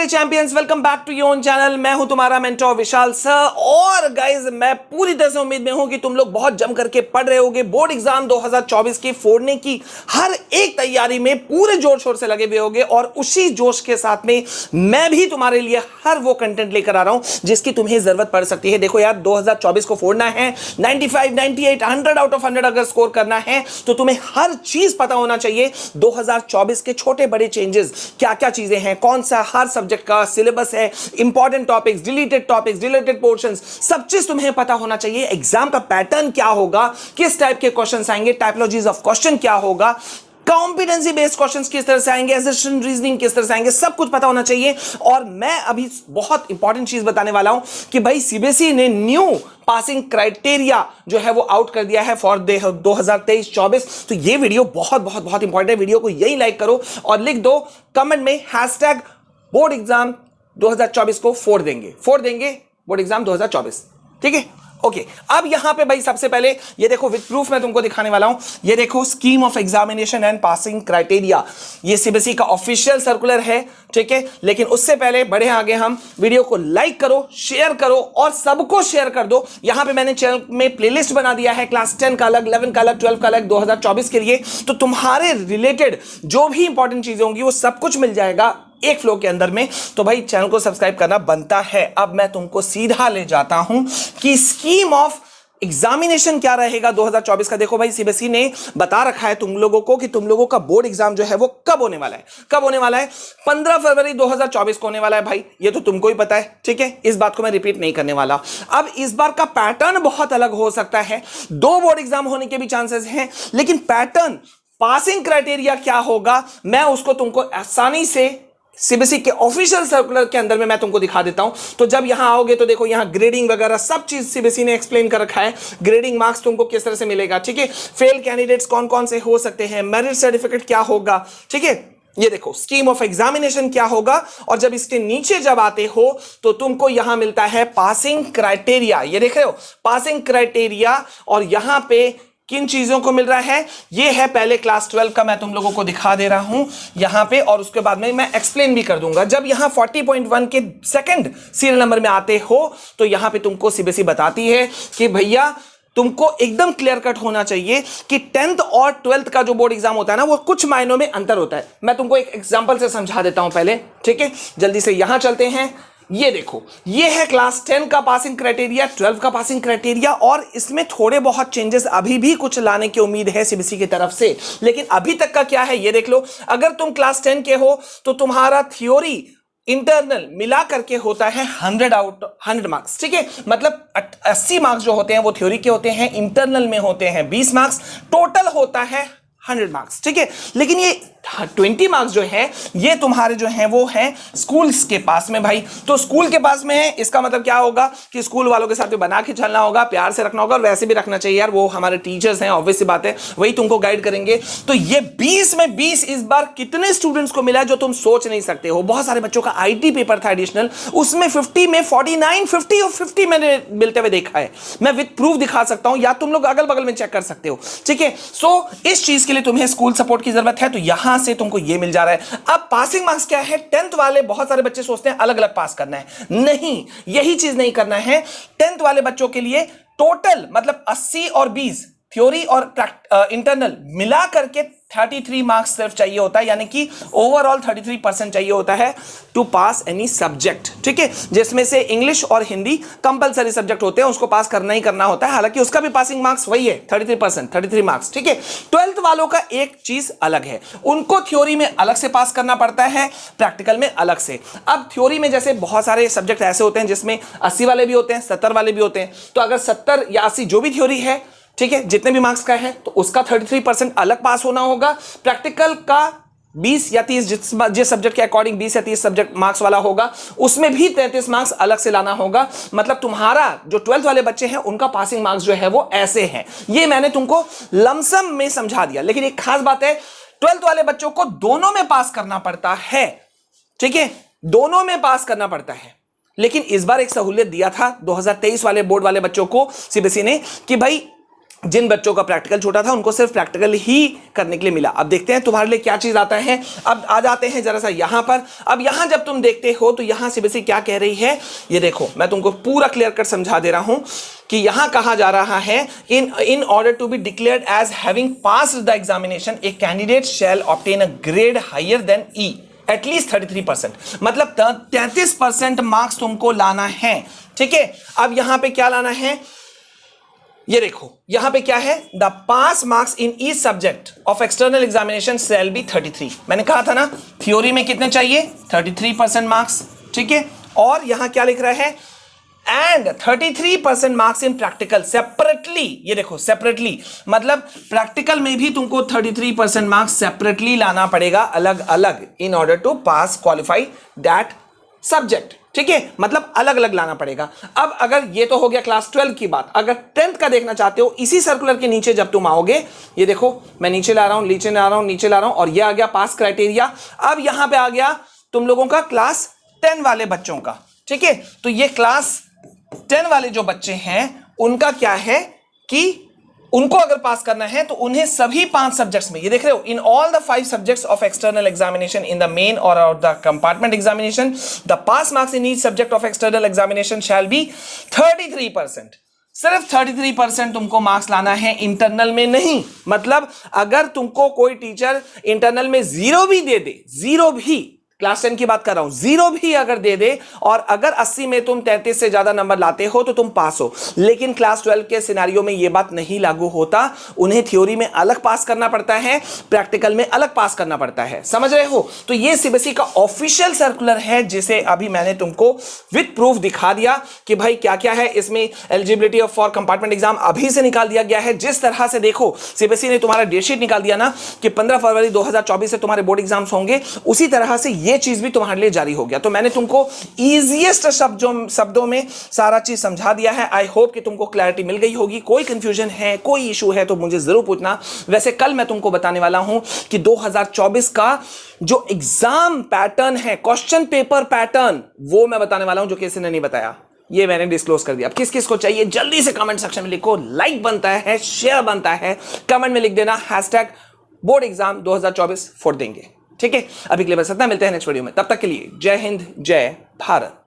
मेरे champions, welcome back to your own channel. मैं हूं तुम्हारा मेंटर विशाल सर। और गाइज मैं पूरी तरह से उम्मीद में हूं कि तुम लोग बहुत जम करके पढ़ रहे होगे। बोर्ड एग्जाम 2024 के फोड़ने की हर एक तैयारी में पूरे जोर शोर से लगे हुए होगे। और उसी जोश के साथ में मैं भी तुम्हारे लिए हर वो कंटेंट लेकर आ रहा हूं जिसकी तुम्हें जरूरत पड़ सकती है। देखो यार, 2024 को फोड़ना है, 95, 98, 100 आउट ऑफ 100 अगर स्कोर करना है तो तुम्हें हर चीज पता होना चाहिए। 2024 के छोटे बड़े चेंजेस क्या क्या चीजें हैं, कौन सा हर सब्जेक्ट का सिलेबस है, इंपॉर्टेंट टॉपिक्स, डिलीटेड पोर्शंस, सब चीज तुम्हें पता होना चाहिए। एग्जाम का पैटर्न क्या होगा, किस टाइप के क्वेश्चंस आएंगे, टाइपोलॉजीज ऑफ क्वेश्चन क्या होगा, कॉम्पिटेंसी बेस्ड क्वेश्चंस किस तरह से आएंगे, असर्शन रीजनिंग किस तरह से आएंगे, सब कुछ पता होना चाहिए। और मैं अभी बहुत इंपॉर्टेंट चीज बताने वाला हूं कि भाई सीबीएसई ने न्यू पासिंग क्राइटेरिया जो है वो आउट कर दिया है फॉर 2023-24। तो ये वीडियो बहुत बहुत बहुत इंपॉर्टेंट है। वीडियो को यही लाइक करो और लिख दो कमेंट में हैशटैग बोर्ड एग्जाम 2024 को फोड़ देंगे बोर्ड एग्जाम 2024। ठीक है, ओके। अब यहां पे भाई सबसे पहले ये देखो, विद प्रूफ मैं तुमको दिखाने वाला हूं। ये देखो, scheme of examination and passing criteria, ये सीबीएसई का ऑफिशियल सर्कुलर है। ठीक है, लेकिन उससे पहले बढ़े आगे, हम वीडियो को लाइक करो, शेयर करो और सबको शेयर कर दो। यहां पे मैंने चैनल में प्लेलिस्ट बना दिया है, क्लास 10 का अलग, 11 का अलग, 12 का अलग, 2024 के लिए। तो तुम्हारे रिलेटेड जो भी इंपॉर्टेंट चीजें होंगी वो सब कुछ मिल जाएगा एक फ्लो के अंदर में। तो भाई चैनल को सब्सक्राइब करना बनता है। अब मैं तुमको सीधा ले जाता हूं कि स्कीम ऑफ एग्जामिनेशन क्या रहेगा 2024 का। देखो भाई, सीबीएसई ने बता रखा है तुम लोगों को कि तुम लोगों का बोर्ड एग्जाम जो है वो कब होने वाला है। 15 फरवरी 2024 को होने वाला है भाई, ये तो तुमको ही पता है। ठीक है, इस बात को मैं रिपीट नहीं करने वाला। अब इस बार का पैटर्न बहुत अलग हो सकता है। 2 बोर्ड एग्जाम होने के भी चांसेस हैं, लेकिन पैटर्न, पासिंग क्राइटेरिया क्या होगा, मैं उसको तुमको आसानी से सीबीएसई के ऑफिशियल सर्कुलर के अंदर में मैं तुमको दिखा देता हूं। तो जब यहां आओगे तो देखो, यहां ग्रेडिंग वगैरह सब चीज सीबीएसई ने एक्सप्लेन कर रखा है। ग्रेडिंग मार्क्स तुमको किस तरह से मिलेगा, ठीक है, फेल कैंडिडेट्स कौन कौन से हो सकते हैं, मेरिट सर्टिफिकेट क्या होगा। ठीक है, ये देखो, स्कीम ऑफ एग्जामिनेशन क्या होगा। और जब इसके नीचे जब आते हो तो तुमको यहां मिलता है पासिंग क्राइटेरिया। ये देख रहे हो, पासिंग क्राइटेरिया। और यहां पे किन चीजों को मिल रहा है, ये है पहले क्लास 12 का, मैं तुम लोगों को दिखा दे रहा हूं यहां पे, और उसके बाद में मैं एक्सप्लेन भी कर दूंगा। जब यहां 40.1 के सेकंड सीरियल नंबर में आते हो तो यहां पे तुमको सीबीएसई बताती है कि भैया तुमको एकदम क्लियर कट होना चाहिए कि 10th और 12th का जो बोर्ड एग्जाम होता है ना, वो कुछ मायनों में अंतर होता है। मैं तुमको एक एग्जांपल से समझा देता हूं पहले। ठीक है, जल्दी से यहां चलते हैं। ये देखो, ये है क्लास 10 का पासिंग क्राइटेरिया, 12 का पासिंग क्राइटेरिया, और इसमें थोड़े बहुत चेंजेस अभी भी कुछ लाने की उम्मीद है सीबीएसई की तरफ से। लेकिन अभी तक का क्या है ये देख लो। अगर तुम क्लास 10 के हो तो तुम्हारा थ्योरी इंटरनल मिला करके होता है 100 आउट 100 मार्क्स। ठीक है, मतलब 80 मार्क्स जो होते हैं वो थ्योरी के होते हैं, इंटरनल में होते हैं 20 मार्क्स, टोटल होता है 100 मार्क्स। ठीक है, लेकिन ये 20 मार्क्स जो है ये तुम्हारे जो हैं वो हैं स्कूल्स के पास में भाई। तो स्कूल के पास में है, इसका मतलब क्या होगा कि स्कूल वालों के साथ भी बना के चलना होगा, प्यार से रखना होगा, और वैसे भी रखना चाहिए यार, वो हमारे टीचर्स हैं, ऑब्वियस सी बात है, वही तुमको गाइड करेंगे। तो ये 20 में 20 इस बार कितने स्टूडेंट्स को मिला है जो तुम सोच नहीं सकते हो। बहुत सारे बच्चों का आईटी पेपर था एडिशनल, उसमें 50 में 49, 50 और 50 मैंने मिलते हुए देखा है। मैं विद प्रूफ दिखा सकता हूं, या तुम लोग अगल बगल में चेक कर सकते हो। ठीक है, सो इस चीज के लिए तुम्हें स्कूल सपोर्ट की जरूरत है, तो यहां से तुमको ये मिल जा रहा है। अब पासिंग मार्क्स क्या है, 10th वाले बहुत सारे बच्चे सोचते हैं अलग अलग पास करना है, नहीं, यही चीज नहीं करना है। 10th वाले बच्चों के लिए टोटल मतलब 80 और 20 थ्योरी और इंटरनल मिला करके 33 मार्क्स सिर्फ चाहिए होता है, यानी कि ओवरऑल 33% चाहिए होता है टू पास एनी सब्जेक्ट। ठीक है, जिसमें से इंग्लिश और हिंदी कंपलसरी सब्जेक्ट होते हैं, उसको पास करना ही करना होता है। हालांकि उसका भी पासिंग मार्क्स वही है 33%, 33 मार्क्स। ठीक है, 12th वालों का एक चीज अलग है, उनको थ्योरी में अलग से पास करना पड़ता है, प्रैक्टिकल में अलग से। अब थ्योरी में जैसे बहुत सारे सब्जेक्ट ऐसे होते हैं जिसमें 80 वाले भी होते हैं, 70 वाले भी होते हैं। तो अगर 70 या 80 जो भी थ्योरी है, ठीक है, जितने भी मार्क्स का है, तो उसका 33% अलग पास होना होगा। प्रैक्टिकल का 20 या 30 जिस सब्जेक्ट के अकॉर्डिंग 20 या 30 सब्जेक्ट मार्क्स वाला होगा, उसमें भी 33 मार्क्स अलग से लाना होगा। मतलब तुम्हारा जो 12th वाले बच्चे हैं उनका पासिंग मार्क्स जो है वो ऐसे हैं। ये मैंने तुमको लमसम में समझा दिया, लेकिन एक खास बात है, 12th वाले बच्चों को दोनों में पास करना पड़ता है। ठीक है, दोनों में पास करना पड़ता है। लेकिन इस बार एक सहूलियत दिया था 2023 वाले बोर्ड वाले बच्चों को सीबीएसई ने कि भाई जिन बच्चों का प्रैक्टिकल छोटा था उनको सिर्फ प्रैक्टिकल ही करने के लिए मिला। अब देखते हैं तुम्हारे लिए क्या चीज आता है। अब आ जाते हैं जरा सा यहां पर। अब यहां जब तुम देखते हो तो यहां सीबीएसई क्या कह रही है, ये देखो मैं तुमको पूरा क्लियर कट समझा दे रहा हूं कि यहां कहा जा रहा है in order to be declared as having passed the examination a candidate shall obtain a grade higher than E at least 33%, मतलब 33% मार्क्स तुमको लाना है। ठीक है, अब यहां पे क्या लाना है, ये देखो यहां पे क्या है, the pass marks in each subject of external examination shall be 33। मैंने कहा था ना थ्योरी में कितने चाहिए, 33% मार्क्स। ठीक है, और यहां क्या लिख रहा है, and 33% marks in practical separately. ये देखो सेपरेटली, मतलब प्रैक्टिकल में भी तुमको 33% मार्क्स सेपरेटली लाना पड़ेगा, अलग अलग, in order to pass qualify that subject. ठीक है, मतलब अलग अलग लाना पड़ेगा। अब अगर ये तो हो गया क्लास 12 की बात, अगर 10th का देखना चाहते हो, इसी सर्कुलर के नीचे जब तुम आओगे, ये देखो मैं नीचे ला रहा हूं, नीचे ला रहा हूं, नीचे ला रहा हूं, और ये आ गया पास क्राइटेरिया। अब यहां पे आ गया तुम लोगों का क्लास 10 वाले बच्चों का। ठीक है, तो ये क्लास 10 वाले जो बच्चे हैं उनका क्या है कि उनको अगर पास करना है तो उन्हें सभी 5 सब्जेक्ट्स में, ये देख रहे हो, in all the 5 subjects of external examination in the main और the compartment examination, the pass marks in each subject of external examination shall be 33%। सिर्फ 33% तुमको मार्क्स लाना है, इंटरनल में नहीं। मतलब अगर तुमको कोई टीचर इंटरनल में 0 भी दे दे, 0 भी, क्लास 10 की बात कर रहा हूं, 0 भी अगर दे दे, और अगर 80 में तुम 33 से ज्यादा नंबर लाते हो तो तुम पास हो। लेकिन क्लास 12 के सिनेरियो में यह बात नहीं लागू होता, उन्हें थ्योरी में अलग पास करना पड़ता है, प्रैक्टिकल में अलग पास करना पड़ता है। समझ रहे हो? तो यह सीबीएसई का ऑफिशियल सर्कुलर है, जिसे अभी मैंने तुमको विद प्रूफ दिखा दिया कि भाई क्या क्या है इसमें। Eligibility of for compartment exam अभी से निकाल दिया गया है। जिस तरह से देखो सीबीएसई ने तुम्हारा डेट शीट निकाल दिया ना कि 15 फरवरी 2024 से तुम्हारे बोर्ड एग्जाम्स होंगे, उसी तरह से ये चीज भी तुम्हारे लिए जारी हो गया। तो मैंने तुमको इजीएस्ट शब्दों में सारा चीज समझा दिया है। आई होप कि तुमको क्लैरिटी मिल गई होगी। कोई कंफ्यूजन है, कोई इशू है तो मुझे जरूर पूछना। वैसे कल मैं तुमको बताने वाला हूं कि 2024 का जो एग्जाम पैटर्न है, क्वेश्चन पेपर पैटर्न, वो मैं बताने वाला हूं जो किसी ने नहीं बताया। ये मैंने डिस्क्लोज कर दिया। अब किस किस को चाहिए जल्दी से कमेंट सेक्शन में लिखो। लाइक बनता है, शेयर बनता है, कमेंट में लिख देना #बोर्ड एग्जाम 2024 फोड़ देंगे। ठीक है, अभी के लिए बस इतना, मिलते हैं नेक्स्ट वीडियो में। तब तक के लिए जय हिंद, जय भारत।